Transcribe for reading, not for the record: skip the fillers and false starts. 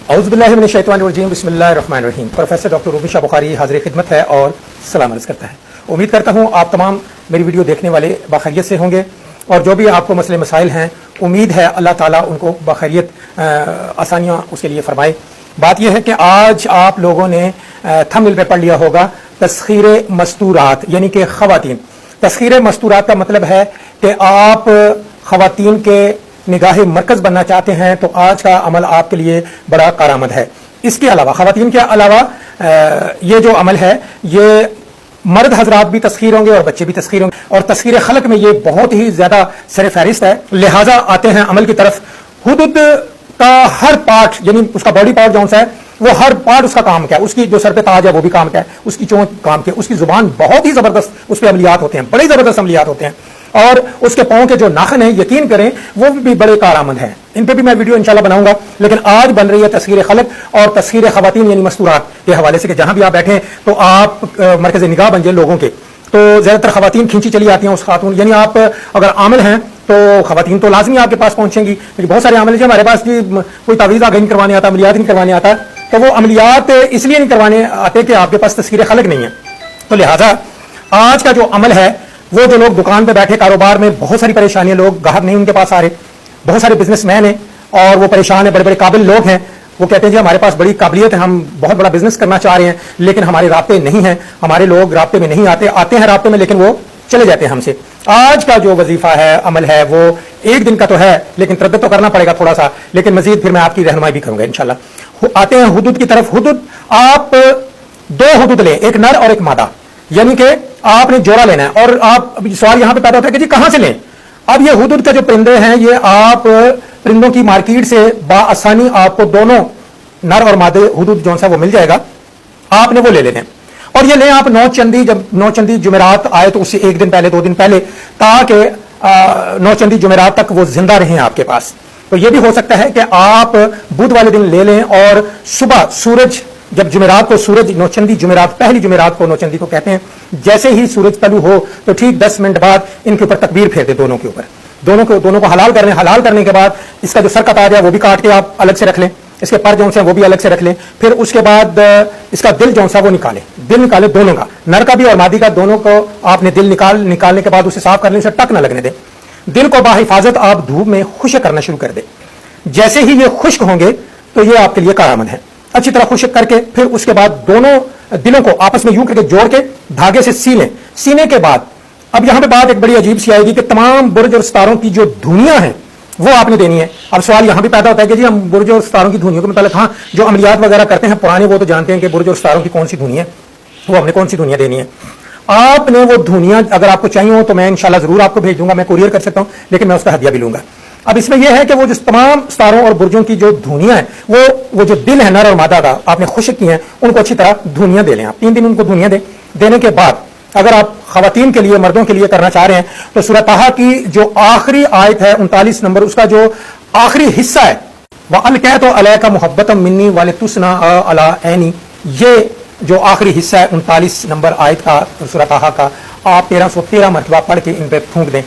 औज़ुबिल्लाहि मिनश्शैतानिर्रजीम बिस्मिल्लाहिर्रहमानिर्रहीम। Professor doctor Ruby Shah Bukhari हाज़िर खिदमत है और सलाम अर्ज़ करता है। उम्मीद करता हूँ आप तमाम मेरी वीडियो देखने वाले बाखैरियत से होंगे और जो भी आपको मसले मसाइल हैं उम्मीद है अल्लाह ताला उनको बाखैरियत आसानियाँ उसके लिए फरमाए। बात यह है कि आज आप लोगों ने थंबनेल पे पढ़ लिया होगा तस्खीर मस्तूरात यानी कि ख़वातीन। तस्खीर मस्तूरात का मतलब है कि आप ख़वातीन के निगाह मरकज बनना चाहते हैं तो आज का अमल आपके लिए बड़ा कारआमद है। इसके अलावा ख़वातीन के अलावा ये जो अमल है ये मर्द हजरात भी तस्खीर होंगे और बच्चे भी तस्खीर होंगे और तस्खीर खलक में ये बहुत ही ज्यादा सर फहरिस्त है। लिहाजा आते हैं अमल की तरफ। हुदूद का हर पार्ट यानी उसका बॉडी पार्ट जौन सा है वो हर पार्ट उसका काम क्या है, उसकी जो सर पे ताज है वो भी काम क्या है, उसकी चोंच काम क्या है, उसकी जुबान बहुत ही जबरदस्त उस पर अमलियात होते हैं, बड़े जबरदस्त अमलियात होते हैं और उसके पाँव के जो नाखन है यकीन करें वो भी बड़े कारआमद हैं। इन पे भी मैं वीडियो इंशाल्लाह बनाऊंगा, लेकिन आज बन रही है तस्खीर खलक और तस्खीर ख़वातीन यानी मस्तूरात के हवाले से कि जहां भी आप बैठे तो आप मरकज निगाह बन जाए लोगों के। तो ज्यादातर ख़वातीन खींची चली आती हैं उस खातून, यानी आप अगर आमिल हैं तो ख़वातीन तो लाजमी आपके पास पहुंचेंगी, लेकिन बहुत सारे आमिल हमारे पास भी कोई तावीज़ आगे नहीं करवाने आता, अमलियात नहीं करवाने आता, तो वो अमलियात इसलिए नहीं करवाने आते कि आपके पास तस्खीर खलक नहीं है। तो लिहाजा आज का जो अमल है वो जो लोग दुकान पे बैठे कारोबार में बहुत सारी परेशानियां, लोग ग्राहक नहीं उनके पास आ रहे, बहुत सारे बिजनेसमैन हैं और वो परेशान है, बड़े बड़े काबिल लोग हैं, वो कहते हैं जी हमारे पास बड़ी काबिलियत है, हम बहुत बड़ा बिजनेस करना चाह रहे हैं लेकिन हमारे राब्ते नहीं है, हमारे लोग राब्ते में नहीं आते हैं राब्ते में लेकिन वो चले जाते हैं हमसे। आज का जो वजीफा है अमल है वो एक दिन का तो है लेकिन तरद्दुद तो करना पड़ेगा थोड़ा सा, लेकिन मजीद फिर मैं आपकी रहनुमाई भी करूंगा इंशाल्लाह। आते हैं हुदूद की तरफ। हुदूद आप दो हुदूद लें, एक नर और एक मादा, यानी कि आपने जोड़ा लेना है। और आप सवाल यहां पे पैदा होता है कि जी कहां से लें। अब ये हुदूद के जो परिंदे हैं ये आप परिंदों की मार्केट से बाआसानी आपको दोनों नर और मादे हुदूद जो सा वो मिल जाएगा, आपने वो ले लेने और ये लें आप नौचंदी, जब नौचंदी जुमेरात आए तो उससे एक दिन पहले 2 दिन पहले, ताकि नौचंदी जुमेरात तक वो जिंदा रहें आपके पास। तो ये भी हो सकता है कि आप बुध वाले दिन ले लें और सुबह सूरज जब जुमेरात को सूरज नौचंदी जुमेरात, पहली जुमेरात को नौचंदी को कहते हैं, जैसे ही सूरज तलू हो तो ठीक 10 मिनट बाद इनके ऊपर तकबीर फेर दे, दोनों के ऊपर, दोनों को हलाल कर लें। हलाल करने के बाद इसका जो सर का ताज है वो भी काट के आप अलग से रख लें, इसके पर जो है वो भी अलग से रख लें। फिर उसके बाद इसका दिल जो सा वो दिल निकाले दोनों का, नर का भी और मादी का, दोनों को आपने दिल निकालने के बाद उसे साफ कर लें, उसे टक ना लगने दें। दिल को बाहिफाजत आप धूप में खुश्क करना शुरू कर दें। जैसे ही ये खुश्क होंगे तो ये आपके लिए कारआमद है। अच्छी तरह खुश्क करके फिर उसके बाद दोनों दिलों को आपस में यूं करके जोड़ के धागे से सी लें। सीने के बाद अब यहां पे बात एक बड़ी अजीब सी आएगी कि तमाम बुर्ज और सितारों की जो धुनियां हैं वो आपने देनी है। अब सवाल यहां भी पैदा होता है कि जी हम बुर्ज और सितारों की धुनियों के मतलब, हाँ जो अमलियात वगैरह करते हैं पुराने वो तो जानते हैं कि बुर्ज और सितारों की कौन सी धुनी है, वो हमने कौन सी धुनियां देनी है। आपने वो धुनियां अगर आपको चाहिए हो तो मैं इंशाल्लाह जरूर आपको भेज दूंगा, मैं कुरियर कर सकता हूं, लेकिन मैं उसका हदिया भी लूंगा। अब इसमें यह है कि वो जो तमाम सितारों और बुर्जों की जो धुनियां हैं वो जो दिल है नर और मादा का आपने खुश्क की हैं उनको अच्छी तरह धुनियां दे लें। आप 3 दिन उनको धुनियां देने के बाद अगर आप ख़वातीन के लिए, मर्दों के लिए करना चाह रहे हैं तो सूरह ताहा की जो आखिरी आयत है 39 नंबर, उसका जो आखिरी हिस्सा है वह अलकैतु अलैका मुहब्बतम मिन्नी वलितुस्ना अला ऐनी, ये जो आखिरी हिस्सा है 39 नंबर आयत का सूरह ताहा का, आप 1313 मरतबा पढ़ के इन पे फूंक दें